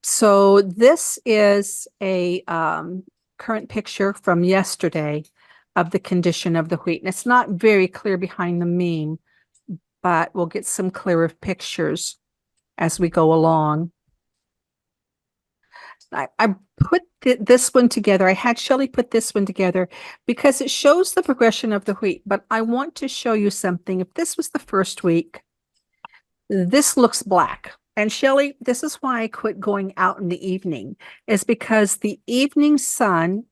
So this is a current picture from yesterday of the condition of the wheat. And it's not very clear behind the meme, but we'll get some clearer pictures as we go along. I put this one together. I had Shelley put this one together because it shows the progression of the wheat, but I want to show you something. If this was the first week, this looks black. And Shelley, this is why I quit going out in the evening, is because the evening sun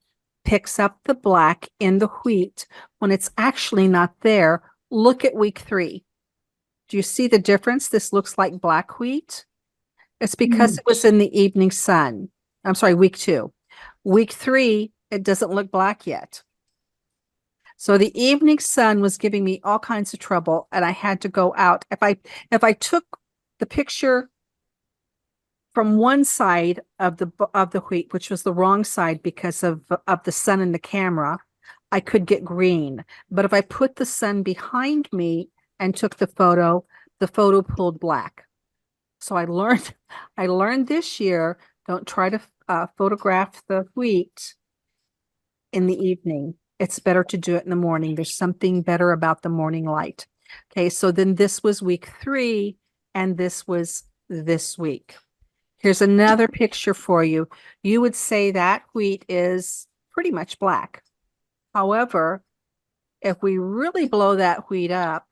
picks up the black in the wheat when it's actually not there. Look at week 3. Do you see the difference? This looks like black wheat. It's because Mm. it was in the evening sun. I'm sorry, week 2. Week 3, it doesn't look black yet. So the evening sun was giving me all kinds of trouble, and I had to go out. If I took the picture from one side of the wheat, which was the wrong side because of the sun in the camera, I could get green. But if I put the sun behind me and took the photo pulled black. So I learned this year, don't try to photograph the wheat in the evening. It's better to do it in the morning. There's something better about the morning light. Okay, so then this was week 3, and this was this week. Here's another picture for you. You would say that wheat is pretty much black. However, if we really blow that wheat up,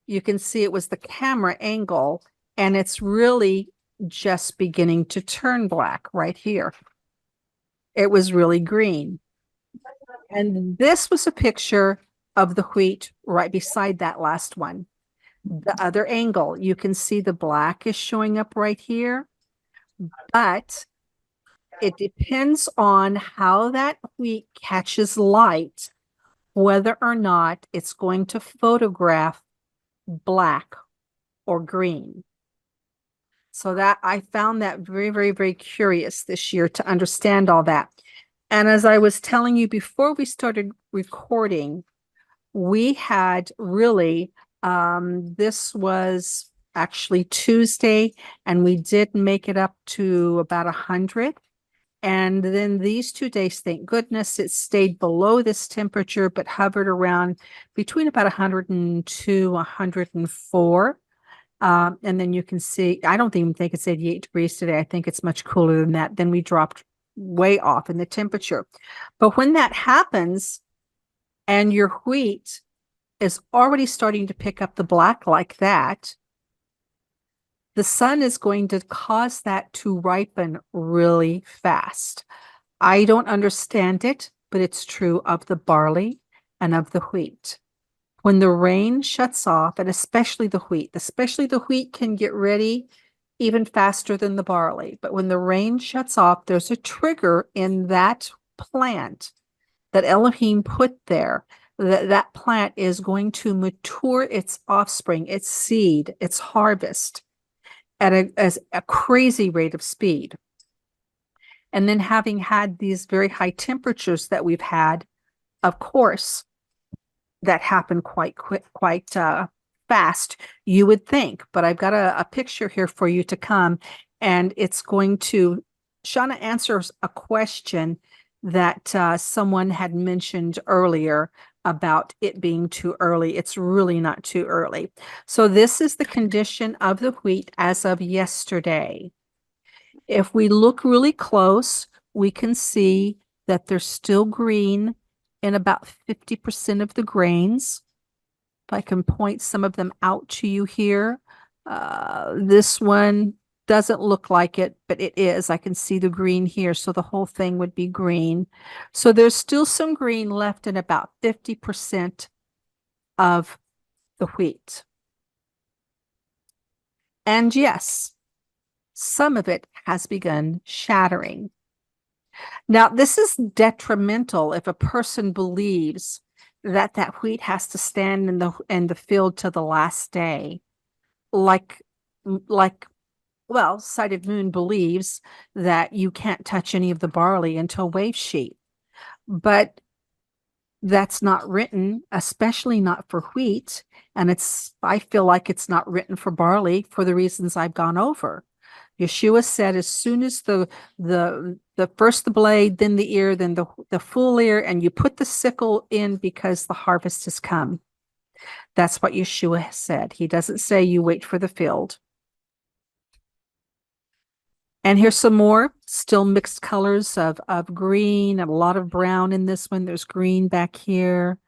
you can see it was the camera angle, and it's really just beginning to turn black right here. It was really green. And this was a picture of the wheat right beside that last one. The other angle, you can see the black is showing up right here, but it depends on how that wheat catches light, whether or not it's going to photograph black or green. So that I found that very, very, very curious this year to understand all that. And as I was telling you before we started recording, we had really, this was actually Tuesday, and we did make it up to about 100. And then these 2 days, thank goodness, it stayed below this temperature, but hovered around between about 102, 104. And then you can see, I don't even think it's 88 degrees today. I think it's much cooler than that. Then we dropped way off in the temperature. But when that happens and your wheat is already starting to pick up the black like that, the sun is going to cause that to ripen really fast. I don't understand it, but it's true of the barley and of the wheat. When the rain shuts off, and especially the wheat can get ready even faster than the barley. But when the rain shuts off, there's a trigger in that plant that Elohim put there. That plant is going to mature its offspring, its seed, its harvest at a crazy rate of speed. And then having had these very high temperatures that we've had, of course, that happen quite quick, quite fast, you would think. But I've got a picture here for you to come, and it's going to, Shauna answers a question that someone had mentioned earlier about it being too early. It's really not too early. So this is the condition of the wheat as of yesterday. If we look really close, we can see that they're still green in about 50% of the grains. If I can point some of them out to you here. This one doesn't look like it, but it is. I can see the green here, so the whole thing would be green. So there's still some green left in about 50% of the wheat. And yes, some of it has begun shattering. Now, this is detrimental if a person believes that that wheat has to stand in the field to the last day, like well, Sighted Moon believes that you can't touch any of the barley until wave sheet, but that's not written, especially not for wheat, and I feel like it's not written for barley for the reasons I've gone over. Yeshua said, as soon as the first the blade, then the ear, then the full ear, and you put the sickle in because the harvest has come. That's what Yeshua said. He doesn't say you wait for the field. And here's some more, still mixed colors of green and a lot of brown in this one. There's green back here.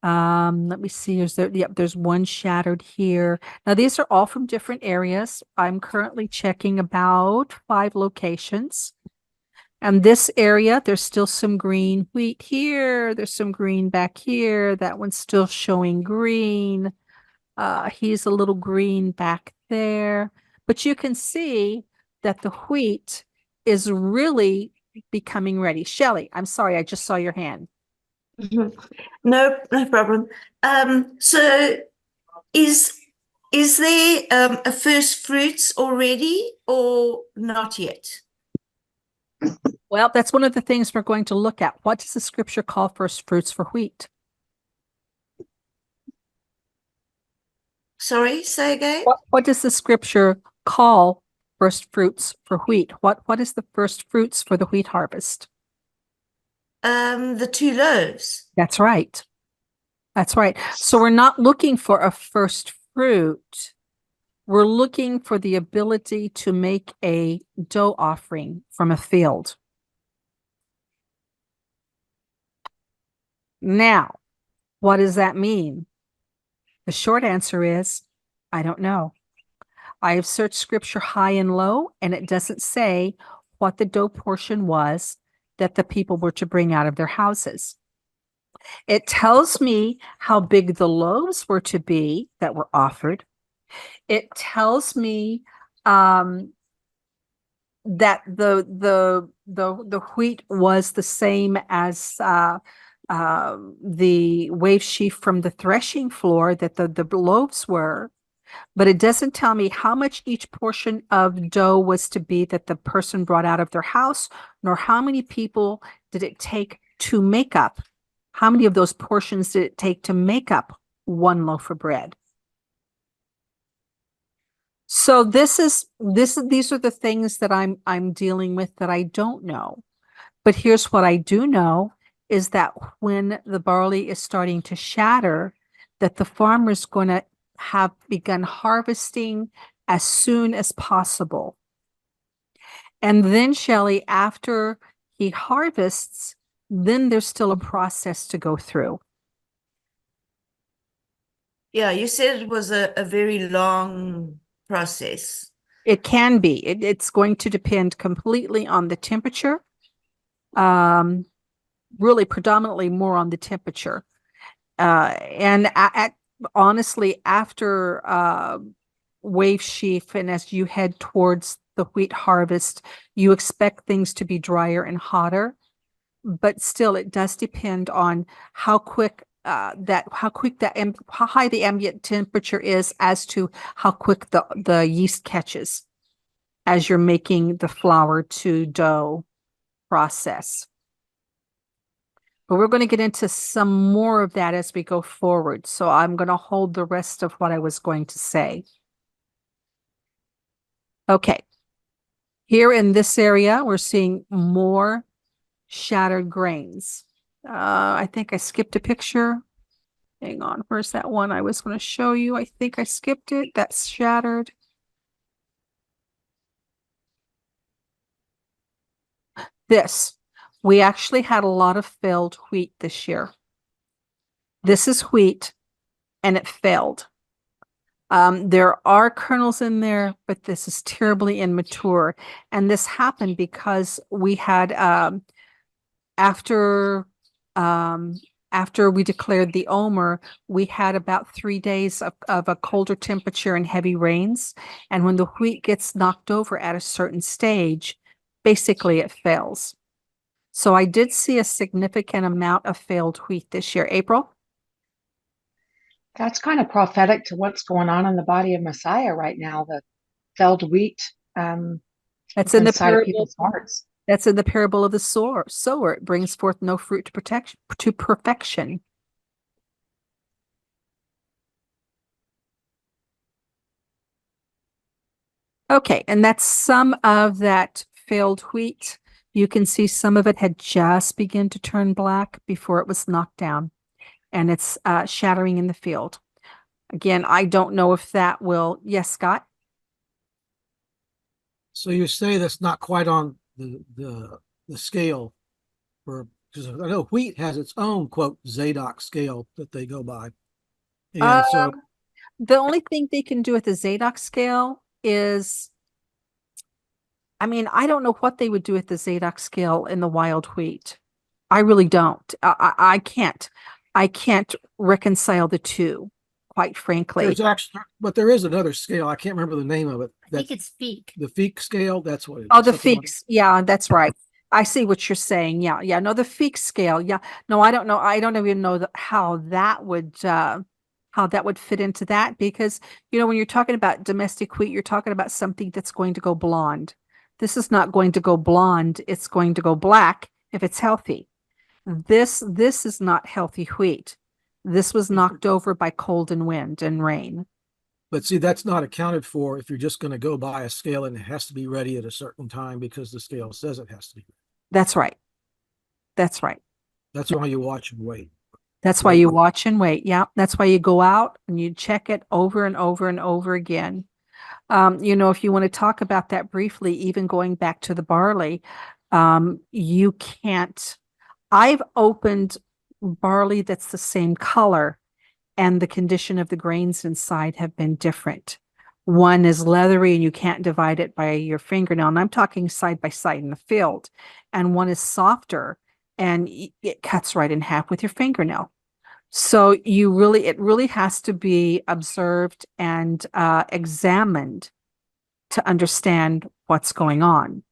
Let me see. There's one shattered here. Now, these are all from different areas. I'm currently checking about 5 locations. And this area, there's still some green wheat here. There's some green back here. That one's still showing green. He's a little green back there. But you can see that the wheat is really becoming ready. Shelley, I'm sorry, I just saw your hand. No problem. So is there a first fruits already or not yet? Well, that's one of the things we're going to look at. What does the scripture call first fruits for wheat? Sorry, say again. What does the scripture call first fruits for wheat? What is the first fruits for the wheat harvest? The 2 loaves. That's right. That's right. So we're not looking for a first fruit. We're looking for the ability to make a dough offering from a field. Now, what does that mean? The short answer is, I don't know. I have searched scripture high and low, and it doesn't say what the dough portion was that the people were to bring out of their houses. It tells me how big the loaves were to be that were offered. It tells me that the wheat was the same as the wave sheaf from the threshing floor that the loaves were, but it doesn't tell me how much each portion of dough was to be that the person brought out of their house, nor how many people did it take to make up. How many of those portions did it take to make up one loaf of bread? So these are the things that I'm dealing with that I don't know. But here's what I do know is that when the barley is starting to shatter, that the farmer is going to have begun harvesting as soon as possible. And then, Shelley, after he harvests, then there's still a process to go through. Yeah, you said it was a very long process. It can be. It's going to depend completely on the temperature. Really predominantly more on the temperature. And honestly, after wave sheaf and as you head towards the wheat harvest, you expect things to be drier and hotter. But still, it does depend on how high the ambient temperature is as to how quick the yeast catches as you're making the flour to dough process. But we're going to get into some more of that as we go forward. So I'm going to hold the rest of what I was going to say. Okay. Here in this area, we're seeing more shattered grains. I think I skipped a picture. Hang on. Where's that one I was going to show you? I think I skipped it. That's shattered. We actually had a lot of failed wheat this year. This is wheat, and it failed. There are kernels in there, but this is terribly immature. And this happened because we had, after we declared the Omer, we had about 3 days of a colder temperature and heavy rains. And when the wheat gets knocked over at a certain stage, basically it fails. So I did see a significant amount of failed wheat this year. April? That's kind of prophetic to what's going on in the body of Messiah right now, the failed wheat That's in the inside of parable. people's hearts. That's in the parable of the sower. It brings forth no fruit to perfection. Okay, and that's some of that failed wheat. You can see some of it had just begun to turn black before it was knocked down, and it's shattering in the field. Again, I don't know if that will. Yes, Scott? So you say that's not quite on the scale for, because I know wheat has its own quote Zadok scale that they go by. And so The only thing they can do at the Zadok scale is, I mean, I don't know what they would do at the Zadok scale in the wild wheat. I really don't. I can't reconcile the two, quite frankly. there's actually, but there is another scale. I can't remember the name of it. I think it's Feek. The Feek scale. That's what it is. Oh, the Something like- Feeks. Yeah, that's right. I see what you're saying. Yeah, yeah. No, the Feeks scale. Yeah. No, I don't know. I don't even know how that would fit into that, because when you're talking about domestic wheat, you're talking about something that's going to go blonde. This is not going to go blonde. It's going to go black if it's healthy. This is not healthy wheat. This was knocked over by cold and wind and rain. But see, that's not accounted for if you're just going to go by a scale and it has to be ready at a certain time because the scale says it has to be. That's right. That's right. That's why you watch and wait. That's why you watch and wait. Yeah. That's why you go out and you check it over and over and over again. If you want to talk about that briefly, even going back to the barley, you can't. I've opened barley that's the same color, and the condition of the grains inside have been different. One is leathery and you can't divide it by your fingernail. And I'm talking side by side in the field. And one is softer and it cuts right in half with your fingernail. So it really has to be observed and examined to understand what's going on.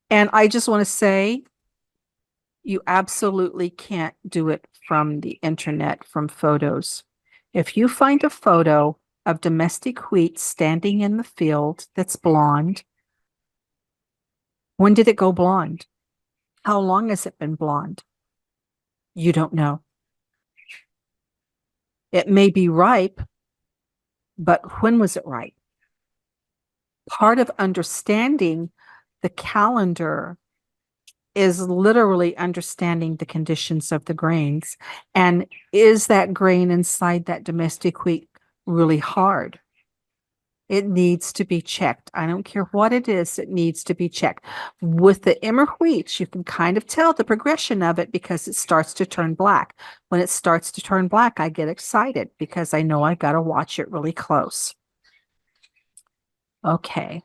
And I just want to say, you absolutely can't do it from the internet, from photos. If you find a photo of domestic wheat standing in the field that's blonde, when did it go blonde? How long has it been blonde? You don't know. It may be ripe, but when was it ripe? Part of understanding the calendar is literally understanding the conditions of the grains. And is that grain inside that domestic wheat really hard? It needs to be checked. I don't care what it is, it needs to be checked. With the Emmer wheats, you can kind of tell the progression of it because it starts to turn black. When it starts to turn black, I get excited because I know I got to watch it really close. Okay.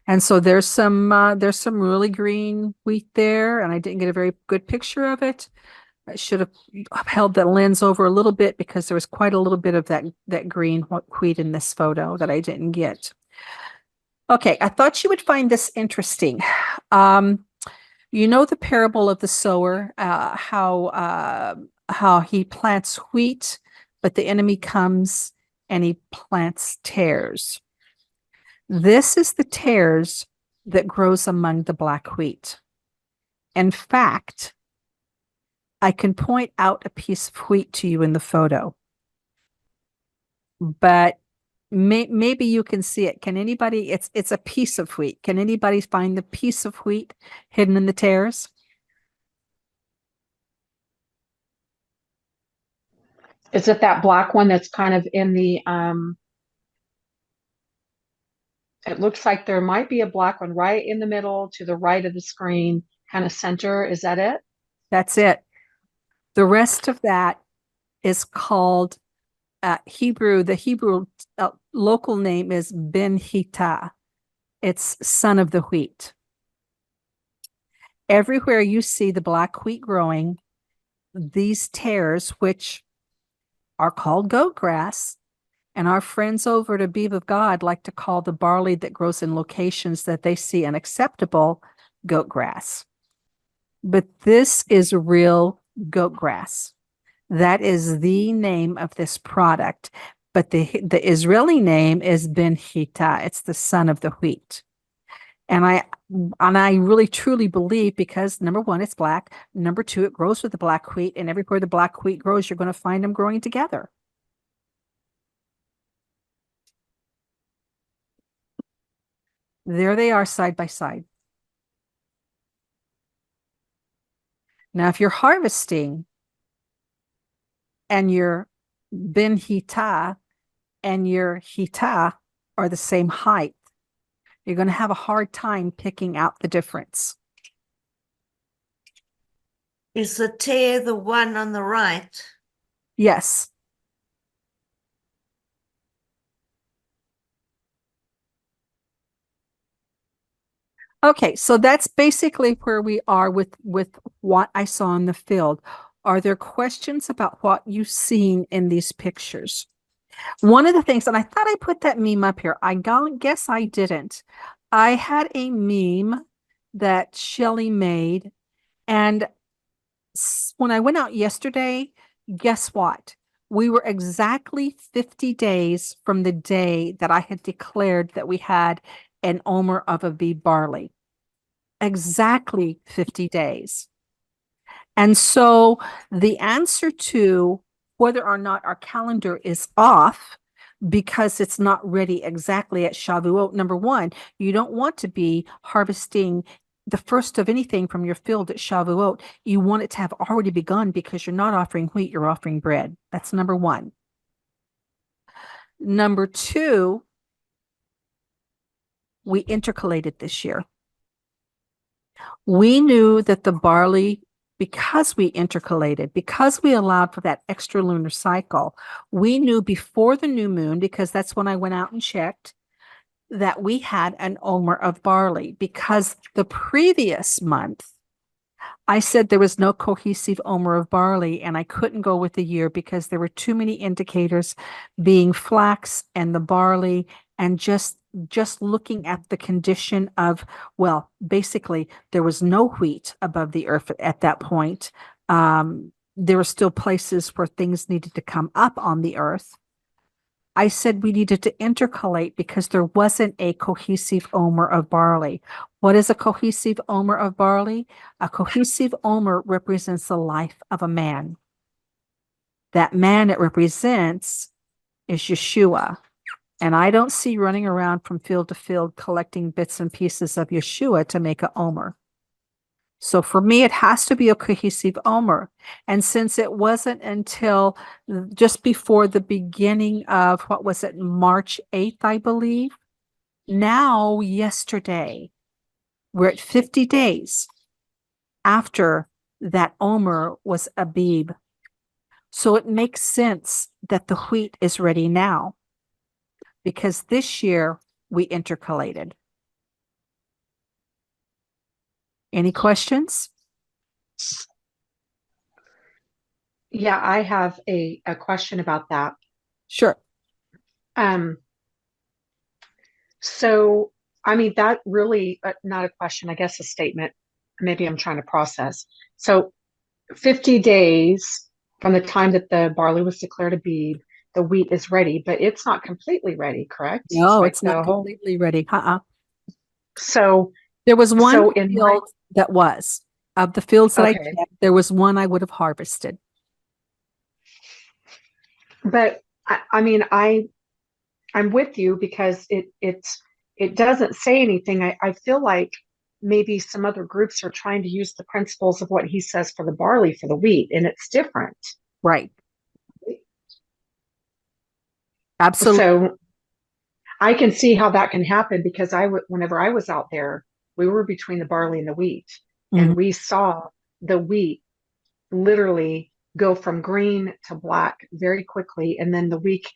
And so there's some really green wheat there, and I didn't get a very good picture of it. I should have held the lens over a little bit because there was quite a little bit of that green wheat in this photo that I didn't get. Okay, I thought you would find this interesting. The parable of the sower, how he plants wheat, but the enemy comes and he plants tares. This is the tares that grows among the black wheat. In fact, I can point out a piece of wheat to you in the photo, but maybe you can see it. Can anybody? It's a piece of wheat. Can anybody find the piece of wheat hidden in the tares? Is it that black one that's kind of in the it looks like there might be a black one right in the middle to the right of the screen, kind of center. Is that it? That's it. The rest of that is called Hebrew. The Hebrew local name is Ben Hita. It's son of the wheat. Everywhere you see the black wheat growing, these tares, which are called goat grass, and our friends over at Aviv of God like to call the barley that grows in locations that they see unacceptable goat grass. But this is real goat grass. That is the name of this product. But the Israeli name is Ben Hita. It's the son of the wheat. And I really truly believe, because number one, it's black. Number two, it grows with the black wheat. And everywhere the black wheat grows, you're going to find them growing together. There they are side by side. Now, if you're harvesting and your bin hita and your hita are the same height, you're going to have a hard time picking out the difference. Is the tear the one on the right? Yes. Okay, so that's basically where we are with what I saw in the field. Are there questions about what you've seen in these pictures? One of the things, and I thought I put that meme up here. Guess I didn't. I had a meme that Shelly made, and when I went out yesterday, guess what? We were exactly 50 days from the day that I had declared that we had an omer of Abib barley. Exactly 50 days. And so the answer to whether or not our calendar is off because it's not ready exactly at Shavuot, number one, you don't want to be harvesting the first of anything from your field at Shavuot. You want it to have already begun because you're not offering wheat, you're offering bread. That's number one. Number two, we intercalated this year. We knew that the barley, because we intercalated, because we allowed for that extra lunar cycle, we knew before the new moon, because that's when I went out and checked, that we had an omer of barley. Because the previous month, I said there was no cohesive omer of barley, and I couldn't go with the year because there were too many indicators, being flax and the barley, and just looking at the condition of, well, basically there was no wheat above the earth at that point. There were still places where things needed to come up on the earth. I said we needed to intercalate because there wasn't a cohesive omer of barley. What is a cohesive omer of barley? A cohesive omer represents the life of a man. That man it represents is Yeshua. And I don't see running around from field to field collecting bits and pieces of Yeshua to make a omer. So for me, it has to be a cohesive omer. And since it wasn't until just before the beginning of, what was it, March 8th, I believe. Now, yesterday, we're at 50 days after that omer was Abib. So it makes sense that the wheat is ready now, because this year we intercalated. Any questions? Yeah, I have a question about that. Sure. So, I mean, that really, not a question, I guess a statement. Maybe I'm trying to process. So 50 days from the time that the barley was declared Abib, the wheat is ready, but it's not completely ready, correct? No, Like it's not completely ready. So, There was one so in my, field that was. Of the fields that I okay, checked, there was one I would have harvested. but I mean, I'm with you because it doesn't say anything. I feel like maybe some other groups are trying to use the principles of what he says for the barley for the wheat, and it's different. Right. Absolutely. So I can see how that can happen because whenever I was out there, we were between the barley and the wheat, and we saw the wheat literally go from green to black very quickly. And then the week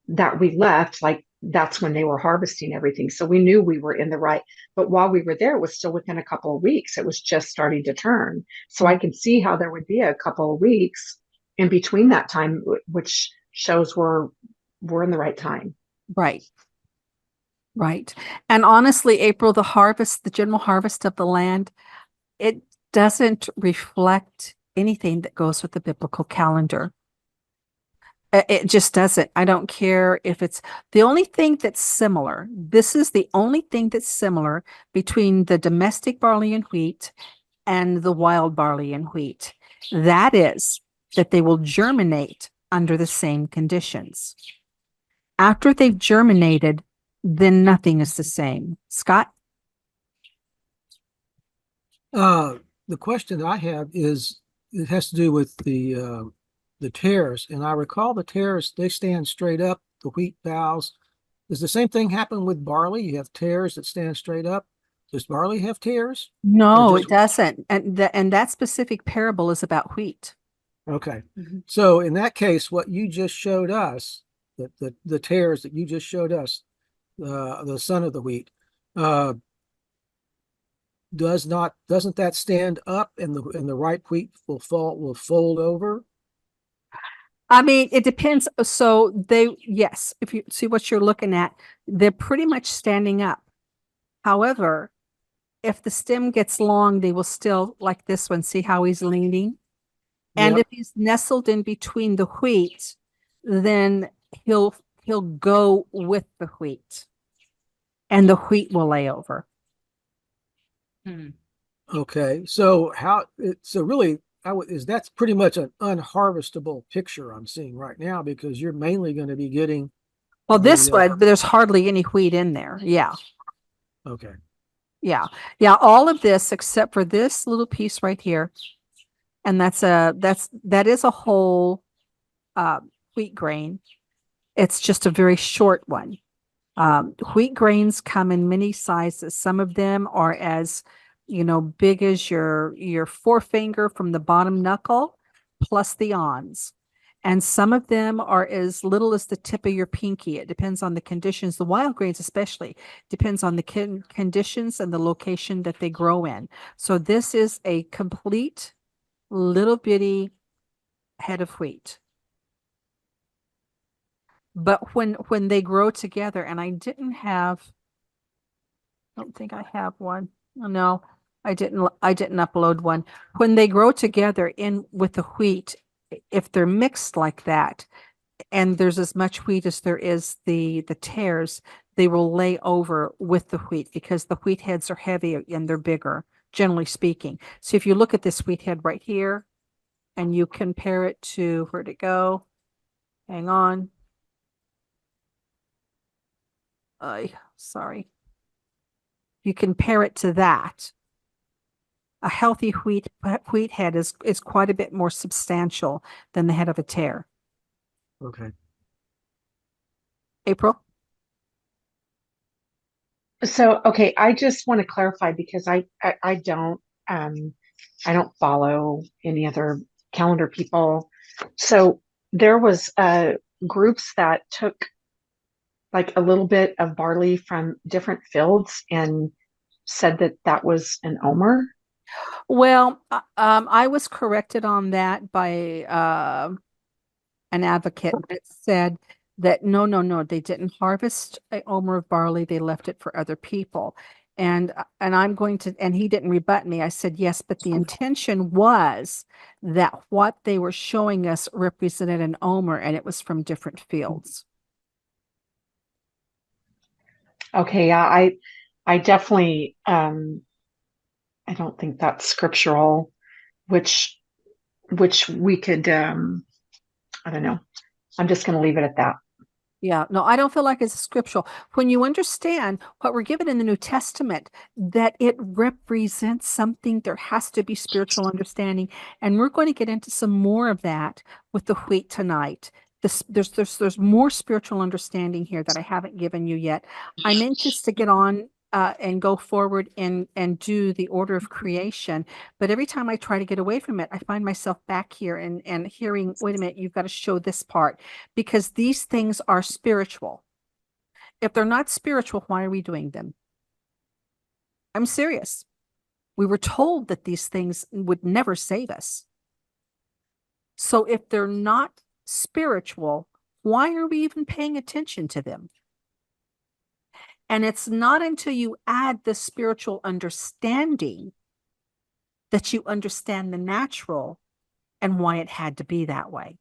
that we left, like that's when they were harvesting everything. So we knew we were in the right. But while we were there, it was still within a couple of weeks. It was just starting to turn. So I can see how there would be a couple of weeks in between that time, which shows we're in the right time. Right. Right. And honestly, April, the general harvest of the land, it doesn't reflect anything that goes with the biblical calendar. It just doesn't. I don't care if it's the only thing that's similar. This is the only thing that's similar between the domestic barley and wheat and the wild barley and wheat. That is that they will germinate under the same conditions. After they've germinated, then nothing is the same. Scott? The question that I have is, it has to do with the tares, and I recall the tares, they stand straight up, the wheat boughs. Does the same thing happen with barley? You have tares that stand straight up. Does barley have tares? No, just- it doesn't. And that specific parable is about wheat. Okay. Mhm. So in that case, what you just showed us, the tares that you just showed us, the son of the wheat, uh, doesn't that stand up, and the ripe wheat will fold over? I mean, it depends. So yes, if you see what you're looking at, they're pretty much standing up. However, if the stem gets long, they will still, like this one, see how he's leaning? And Yep. if he's nestled in between the wheat, then he'll go with the wheat, and the wheat will lay over. Okay. So so really, that's pretty much an unharvestable picture I'm seeing right now, because you're mainly going to be getting Well, this the, one, there's hardly any wheat in there. Yeah. okay. Yeah. Yeah. All of this except for this little piece right here. And that is a whole uh, wheat grain. It's just a very short one. Wheat grains come in many sizes. Some of them are as, big as your forefinger from the bottom knuckle, plus the awns. And some of them are as little as the tip of your pinky. It depends on the conditions. The wild grains, especially, depends on the conditions and the location that they grow in. So this is a complete little bitty head of wheat. But when they grow together, and I don't think I have one. No, I didn't upload one. When they grow together in with the wheat, if they're mixed like that, and there's as much wheat as there is the tares, they will lay over with the wheat because the wheat heads are heavier and they're bigger, generally speaking. So if you look at this wheat head right here and you compare it to, where'd it go? Hang on. Sorry. You compare it to that. A healthy wheat head is quite a bit more substantial than the head of a tare. Okay. April? So, okay, I just want to clarify because I don't follow any other calendar people. So there was groups that took like a little bit of barley from different fields and said that that was an omer. Well, I was corrected on that by an advocate that said that no, they didn't harvest a omer of barley, they left it for other people. And I'm going to, and he didn't rebut me. I said, yes, but the intention was that what they were showing us represented an omer and it was from different fields. Okay, yeah, I definitely I don't think that's scriptural, which we could I don't know. I'm just going to leave it at that. Yeah, no, I don't feel like it's scriptural. When you understand what we're given in the New Testament, that it represents something, there has to be spiritual understanding. And we're going to get into some more of that with the wheat tonight. There's more spiritual understanding here that I haven't given you yet. I'm anxious to get on and go forward and do the order of creation. But every time I try to get away from it, I find myself back here and hearing, wait a minute, you've got to show this part because these things are spiritual. If they're not spiritual, why are we doing them? I'm serious. We were told that these things would never save us. So if they're not spiritual, why are we even paying attention to them? And it's not until you add the spiritual understanding that you understand the natural and why it had to be that way.